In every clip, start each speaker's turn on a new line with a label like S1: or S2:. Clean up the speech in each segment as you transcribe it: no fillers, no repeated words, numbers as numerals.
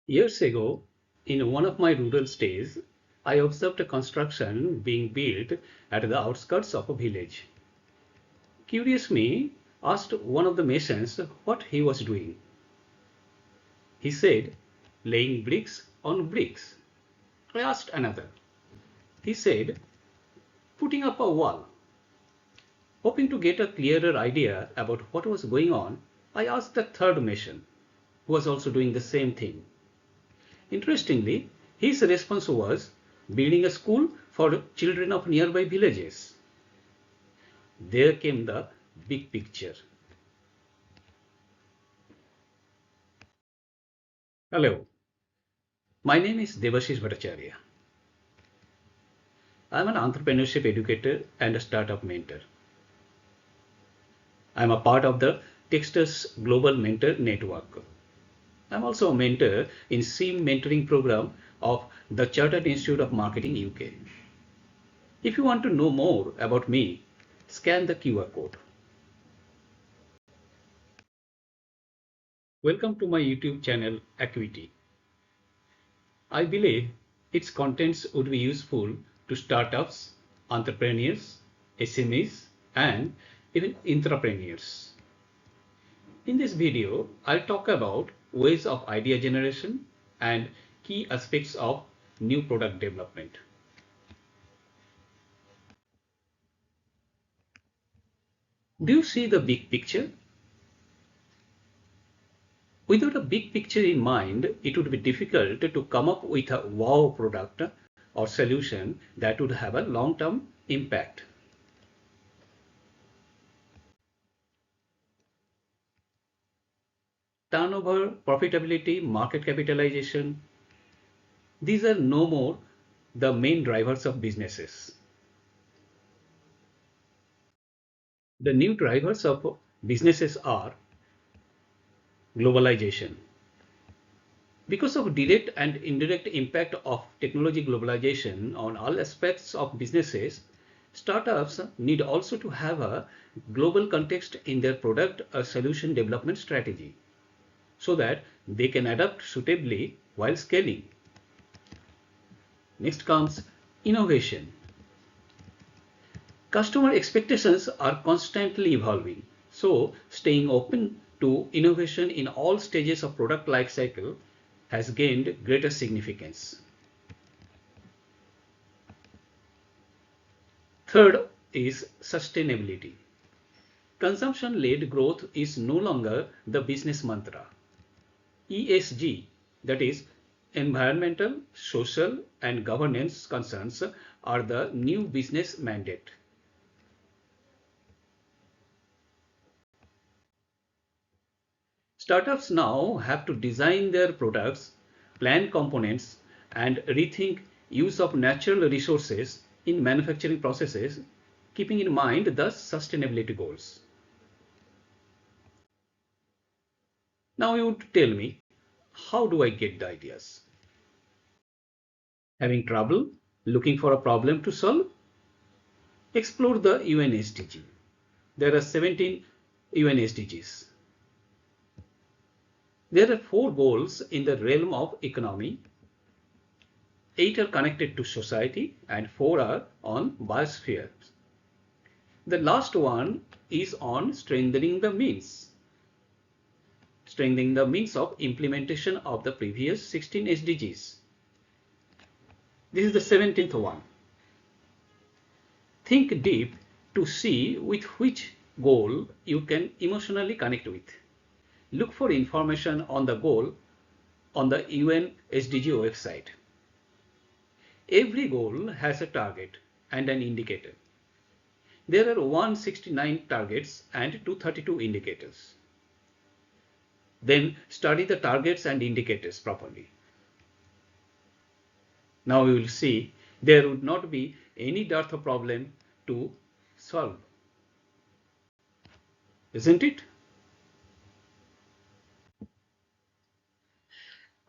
S1: Years ago, in one of my rural stays, I observed a construction being built at the outskirts of a village. Curious me asked one of the masons what he was doing. He said, laying bricks on bricks. I asked another. He said, putting up a wall. Hoping to get a clearer idea about what was going on, I asked the third mason, who was also doing the same thing. Interestingly, his response was building a school for children of nearby villages. There came the big picture. Hello, my name is Devashish Bhattacharya. I am an entrepreneurship educator and a startup mentor. I am a part of the Texas Global Mentor Network. I am also a mentor in SIM mentoring program of the Chartered Institute of Marketing UK. If you want to know more about me, scan the QR code. Welcome to my YouTube channel ACUITY. I believe its contents would be useful to startups, entrepreneurs, SMEs, and even entrepreneurs. In this video, I'll talk about ways of idea generation and key aspects of new product development. Do you see the big picture? Without a big picture in mind, it would be difficult to come up with a wow product or solution that would have a long-term impact. Turnover, profitability, market capitalization, these are no more the main drivers of businesses. The new drivers of businesses are globalization. Because of direct and indirect impact of technology globalization on all aspects of businesses, startups need also to have a global context in their product or solution development strategy so that they can adapt suitably while scaling. Next comes innovation. Customer expectations are constantly evolving, so staying open to innovation in all stages of product life cycle has gained greater significance. Third is sustainability. Consumption-led growth is no longer the business mantra. ESG, that is, environmental, social, and governance concerns, are the new business mandate. Startups now have to design their products, plan components, and rethink use of natural resources in manufacturing processes, keeping in mind the sustainability goals. Now you would tell me, how do I get the ideas? Having trouble looking for a problem to solve? Explore the UN SDG. There are 17 UN SDGs. There are 4 goals in the realm of economy. 8 are connected to society and 4 are on biosphere. The last one is on strengthening the means of implementation of the previous 16 SDGs. This is the 17th one. Think deep to see with which goal you can emotionally connect with. Look for information on the goal on the UN SDG website. Every goal has a target and an indicator. There are 169 targets and 232 indicators. Then study the targets and indicators properly. Now we will see there would not be any dearth of problem to solve. Isn't it?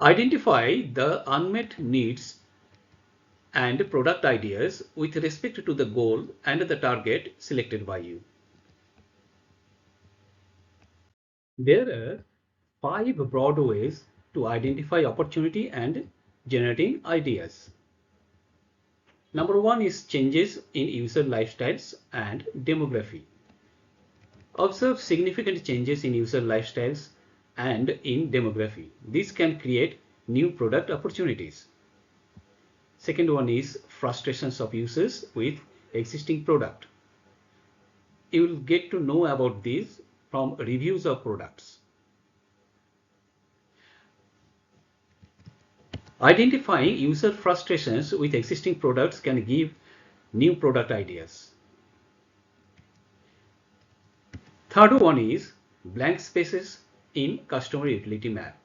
S1: Identify the unmet needs and product ideas with respect to the goal and the target selected by you. There are 5 broad ways to identify opportunity and generating ideas. Number one is changes in user lifestyles and demography. Observe significant changes in user lifestyles and in demography. This can create new product opportunities. Second one is frustrations of users with existing product. You will get to know about these from reviews of products. Identifying user frustrations with existing products can give new product ideas. Third one is blank spaces in customer utility map.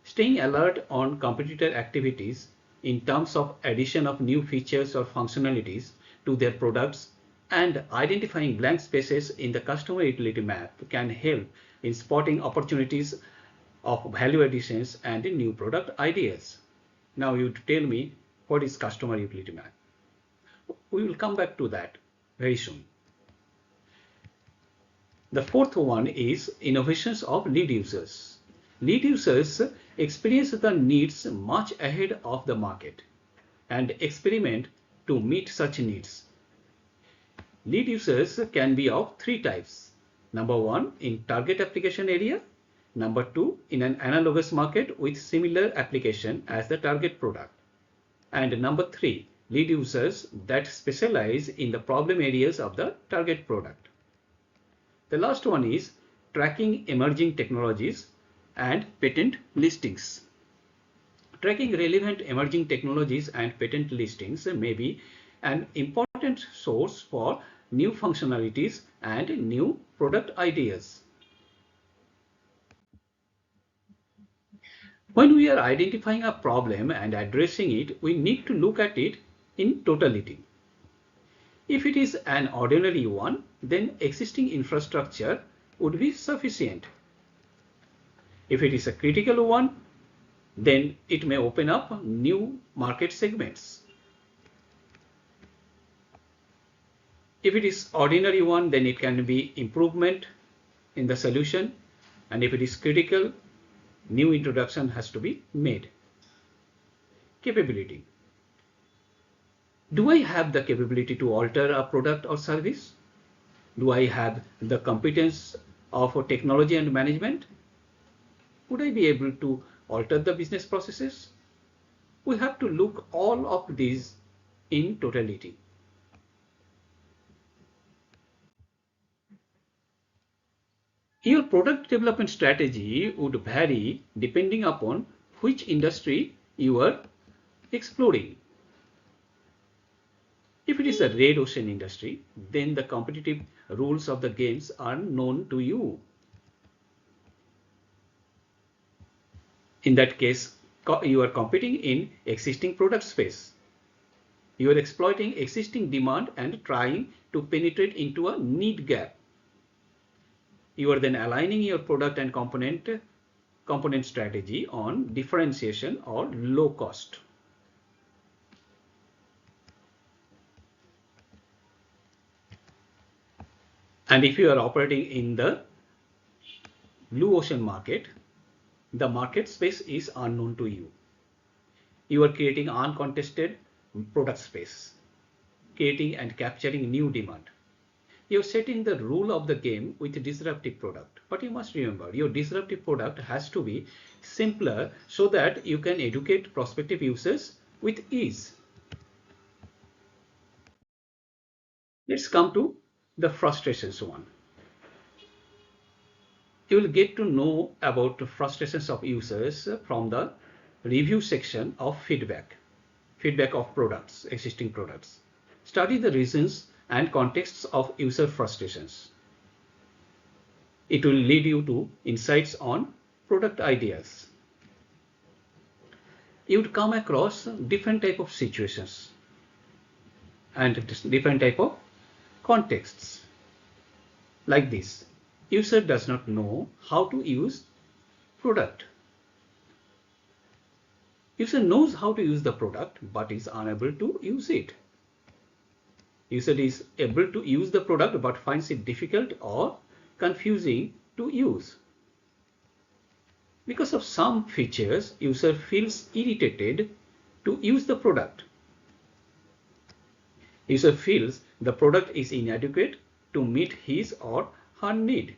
S1: Staying alert on competitor activities in terms of addition of new features or functionalities to their products and identifying blank spaces in the customer utility map can help in spotting opportunities of value additions and new product ideas. Now you tell me, what is customer utility map? We will come back to that very soon. The fourth one is innovations of lead users. Lead users experience the needs much ahead of the market and experiment to meet such needs. Lead users can be of three types. Number one, in target application area. Number two, in an analogous market with similar application as the target product. And number three, lead users that specialize in the problem areas of the target product. The last one is tracking emerging technologies and patent listings. Tracking relevant emerging technologies and patent listings may be an important source for new functionalities and new product ideas. When we are identifying a problem and addressing it, we need to look at it in totality. If it is an ordinary one, then existing infrastructure would be sufficient. If it is a critical one, then it may open up new market segments. If it is ordinary one, then it can be improvement in the solution, and if it is critical, new introduction has to be made. Capability. Do I have the capability to alter a product or service? Do I have the competence of technology and management? Would I be able to alter the business processes? We have to look all of these in totality. Your product development strategy would vary depending upon which industry you are exploring. If it is a red ocean industry, then the competitive rules of the games are known to you. In that case, you are competing in existing product space. You are exploiting existing demand and trying to penetrate into a need gap. You are then aligning your product and component strategy on differentiation or low cost. And if you are operating in the blue ocean market, the market space is unknown to you. You are creating uncontested product space, creating and capturing new demand. You are setting the rule of the game with a disruptive product. But you must remember, your disruptive product has to be simpler so that you can educate prospective users with ease. Let's come to the frustrations one. You will get to know about the frustrations of users from the review section of feedback of products, existing products. Study the reasons and contexts of user frustrations. It will lead you to insights on product ideas. You would come across different type of situations and different type of contexts. Like this, user does not know how to use product. User knows how to use the product but is unable to use it. User is able to use the product but finds it difficult or confusing to use. Because of some features, user feels irritated to use the product. User feels the product is inadequate to meet his or her need.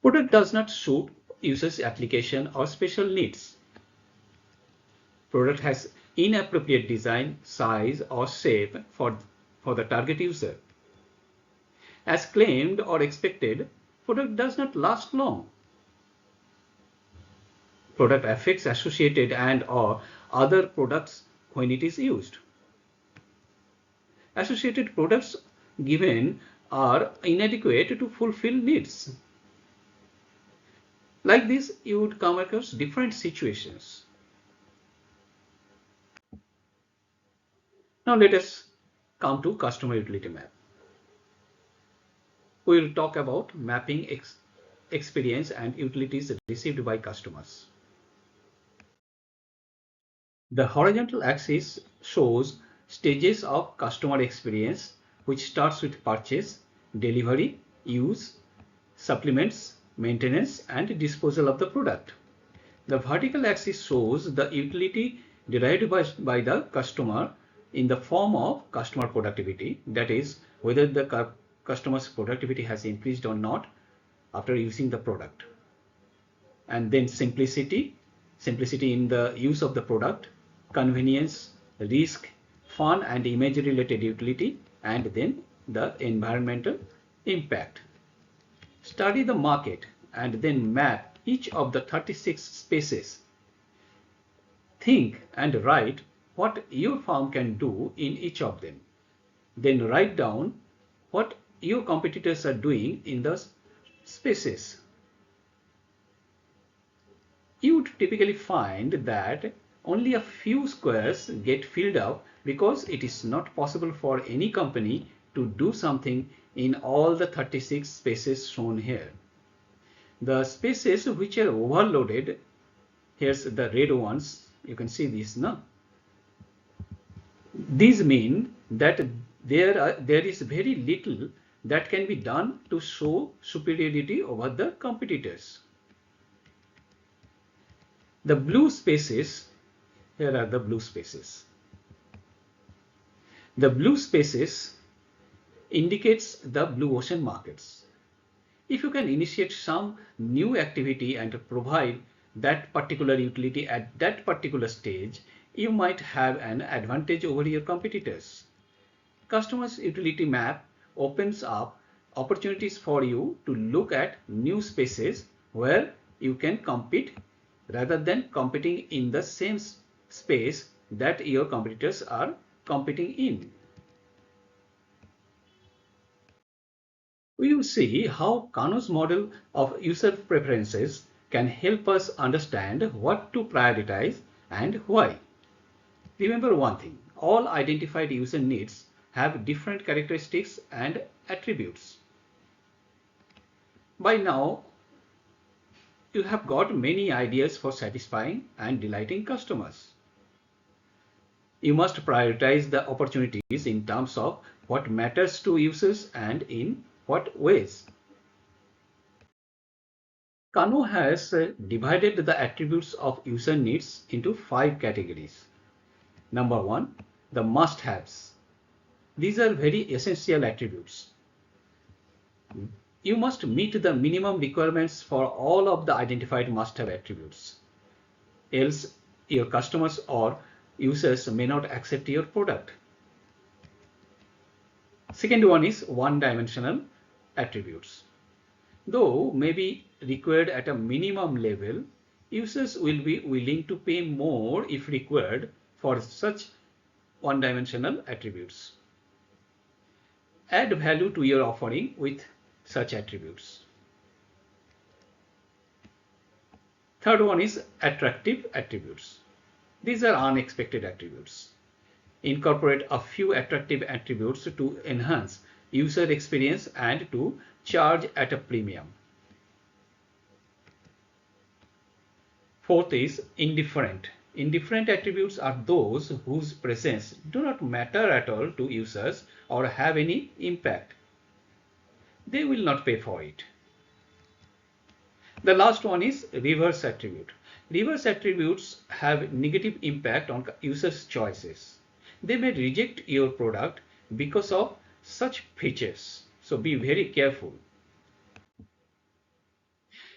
S1: Product does not suit user's application or special needs. Product has inappropriate design, size, or shape for the target user. As claimed or expected, product does not last long. Product affects associated and or other products when it is used. Associated products given are inadequate to fulfill needs. Like this, you would come across different situations. Now let us come to customer utility map. We will talk about mapping experience and utilities received by customers. The horizontal axis shows stages of customer experience, which starts with purchase, delivery, use, supplements, maintenance, and disposal of the product. The vertical axis shows the utility derived by the customer in the form of customer productivity, that is, whether the customer's productivity has increased or not after using the product. And then simplicity in the use of the product, convenience, risk, fun and image related utility, and then the environmental impact. Study the market and then map each of the 36 spaces. Think and write what your firm can do in each of them. Then write down what your competitors are doing in those spaces. You would typically find that only a few squares get filled up because it is not possible for any company to do something in all the 36 spaces shown here. The spaces which are overloaded, here's the red ones, you can see these now. These mean that there is very little that can be done to show superiority over the competitors. The blue spaces, here are the blue spaces. The blue spaces indicates the blue ocean markets. If you can initiate some new activity and provide that particular utility at that particular stage, you might have an advantage over your competitors. Customer's utility map opens up opportunities for you to look at new spaces where you can compete rather than competing in the same space that your competitors are competing in. We will see how Kano's model of user preferences can help us understand what to prioritize and why. Remember one thing, all identified user needs have different characteristics and attributes. By now, you have got many ideas for satisfying and delighting customers. You must prioritize the opportunities in terms of what matters to users and in what ways. Kano has divided the attributes of user needs into 5 categories. Number 1, the must-haves. These are very essential attributes. You must meet the minimum requirements for all of the identified must-have attributes. Else, your customers or users may not accept your product. Second one is one-dimensional attributes. Though may be required at a minimum level, users will be willing to pay more if required for such one-dimensional attributes. Add value to your offering with such attributes. Third one is attractive attributes. These are unexpected attributes. Incorporate a few attractive attributes to enhance user experience and to charge at a premium. Fourth is indifferent. Indifferent attributes are those whose presence do not matter at all to users or have any impact. they will not pay for it. The last one is reverse attribute. Reverse attributes have negative impact on users' choices. They may reject your product because of such features. So be very careful.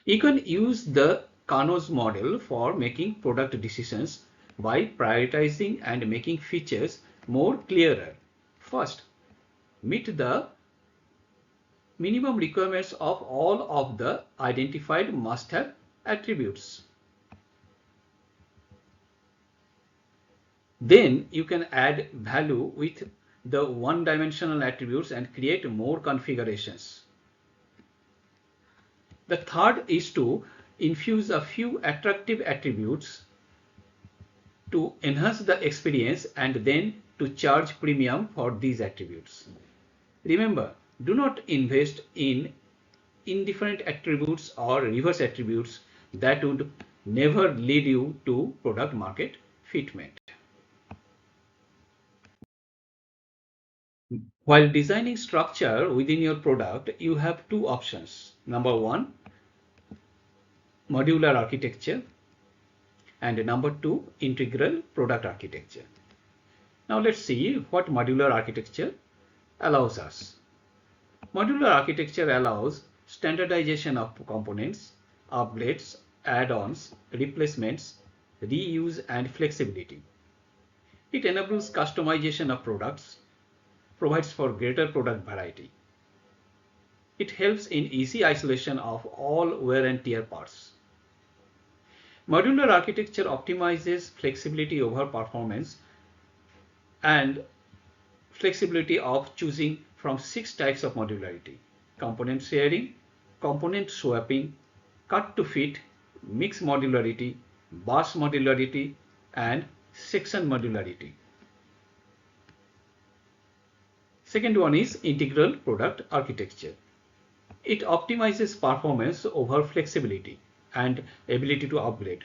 S1: You can use the Kano's model for making product decisions by prioritizing and making features more clearer. First, meet the minimum requirements of all of the identified must-have attributes. Then you can add value with the one-dimensional attributes and create more configurations. The third is to infuse a few attractive attributes to enhance the experience and then to charge premium for these attributes. Remember, do not invest in indifferent attributes or reverse attributes that would never lead you to product market fitment. While designing structure within your product, you have two options. Number one, modular architecture, and number two, integral product architecture. Now let's see what modular architecture allows us. Modular architecture allows standardization of components, upgrades, add-ons, replacements, reuse, and flexibility. It enables customization of products, provides for greater product variety. It helps in easy isolation of all wear and tear parts. Modular architecture optimizes flexibility over performance and flexibility of choosing from 6 types of modularity: component sharing, component swapping, cut to fit, mix modularity, bus modularity, and section modularity. Second one is integral product architecture. It optimizes performance over flexibility and ability to upgrade.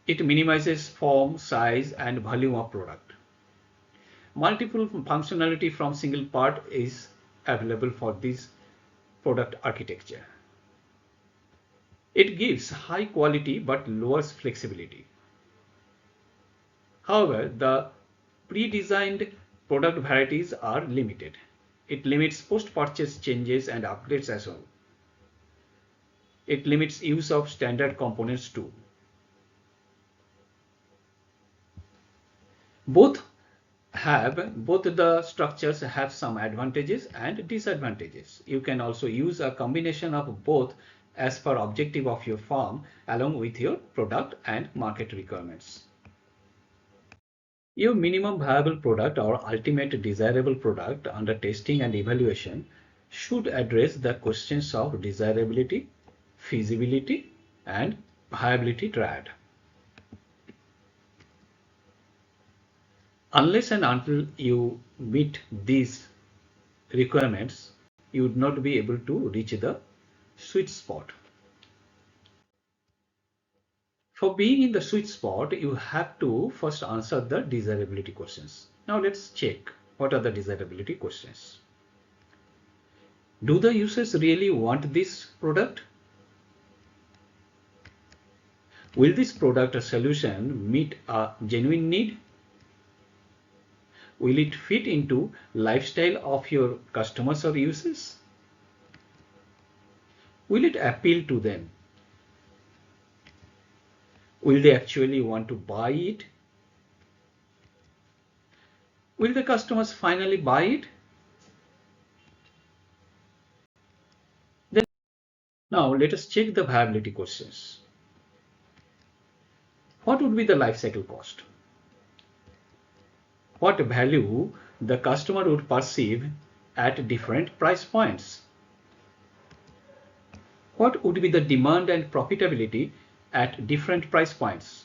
S1: It minimizes form, size, and volume of product. Multiple functionality from single part is available for this product architecture. It gives high quality but lowers flexibility. However, the pre-designed product varieties are limited. It limits post-purchase changes and upgrades as well. It limits use of standard components too. Both the structures have some advantages and disadvantages. You can also use a combination of both as per objective of your firm along with your product and market requirements. Your minimum viable product or ultimate desirable product under testing and evaluation should address the questions of desirability, feasibility, and viability triad. Unless and until you meet these requirements, you would not be able to reach the sweet spot. For being in the sweet spot, you have to first answer the desirability questions. Now let's check what are the desirability questions. Do the users really want this product? Will this product or solution meet a genuine need? Will it fit into lifestyle of your customers or users? Will it appeal to them? Will they actually want to buy it? Will the customers finally buy it? Then now let us check the viability questions. What would be the life cycle cost? What value the customer would perceive at different price points? What would be the demand and profitability at different price points?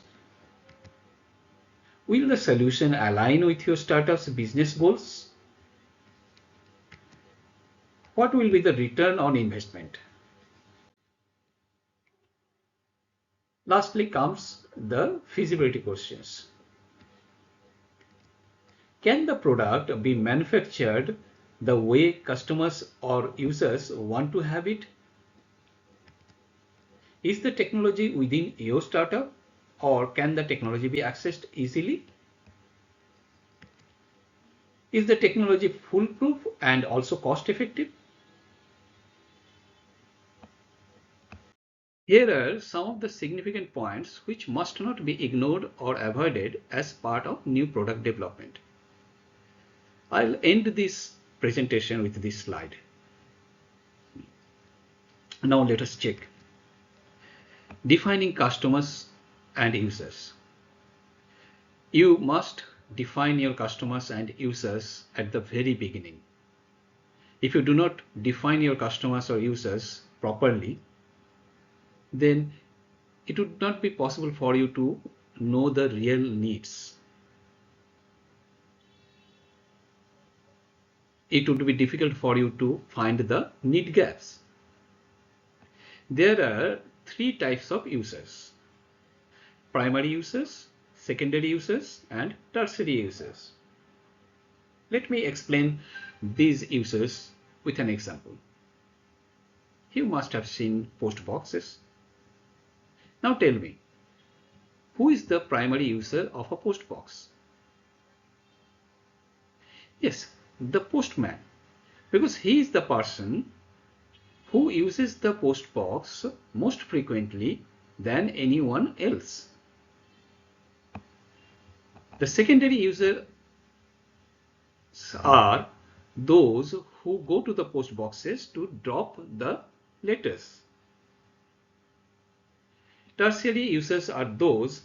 S1: Will the solution align with your startup's business goals? What will be the return on investment? Lastly comes the feasibility questions. Can the product be manufactured the way customers or users want to have it? Is the technology within your startup, or can the technology be accessed easily? Is the technology foolproof and also cost effective? Here are some of the significant points which must not be ignored or avoided as part of new product development. I'll end this presentation with this slide. Now let us check. Defining customers and users. You must define your customers and users at the very beginning. If you do not define your customers or users properly, then it would not be possible for you to know the real needs. It would be difficult for you to find the need gaps. There are three types of users: primary users, secondary users, and tertiary users. Let me explain these users with an example. You must have seen post boxes. Now tell me, who is the primary user of a post box? Yes, the postman, because he is the person who uses the post box most frequently than anyone else. The secondary users are those who go to the post boxes to drop the letters. Tertiary users are those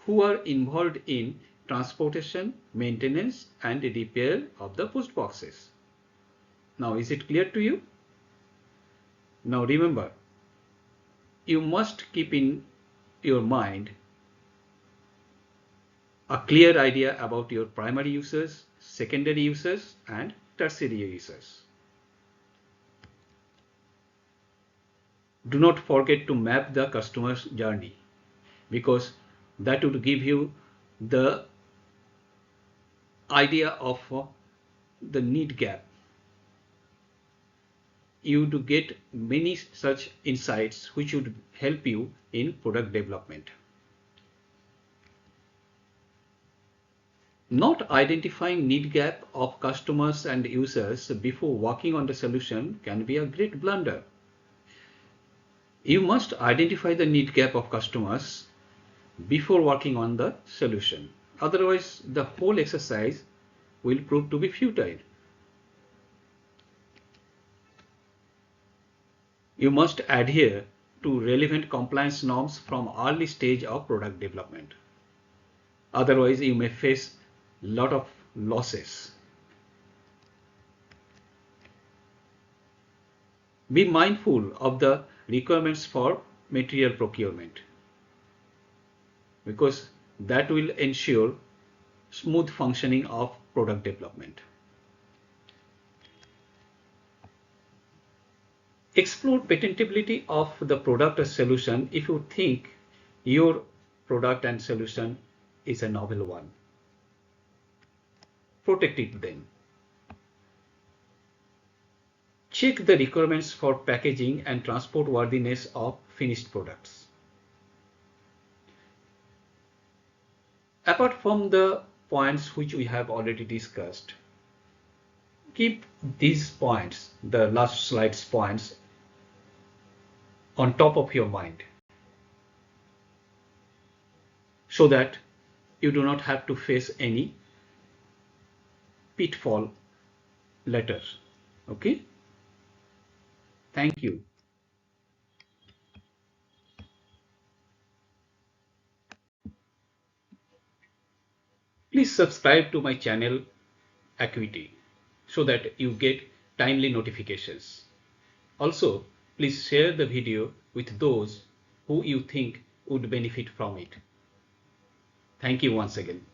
S1: who are involved in transportation, maintenance, and repair of the post boxes. Now, is it clear to you? Now remember, you must keep in your mind a clear idea about your primary users, secondary users, and tertiary users. Do not forget to map the customer's journey, because that would give you the idea of the need gap. You would get many such insights which would help you in product development. Not identifying need gap of customers and users before working on the solution can be a great blunder. You must identify the need gap of customers before working on the solution. Otherwise, the whole exercise will prove to be futile. You must adhere to relevant compliance norms from early stage of product development. Otherwise, you may face a lot of losses. Be mindful of the requirements for material procurement, because that will ensure smooth functioning of product development. Explore patentability of the product or solution if you think your product and solution is a novel one. Protect it then. Check the requirements for packaging and transport worthiness of finished products. Apart from the points which we have already discussed, keep these points, the last slide's points, on top of your mind, so that you do not have to face any pitfall later. Okay? Thank you. Please subscribe to my channel ACUITY so that you get timely notifications. Also, please share the video with those who you think would benefit from it. Thank you once again.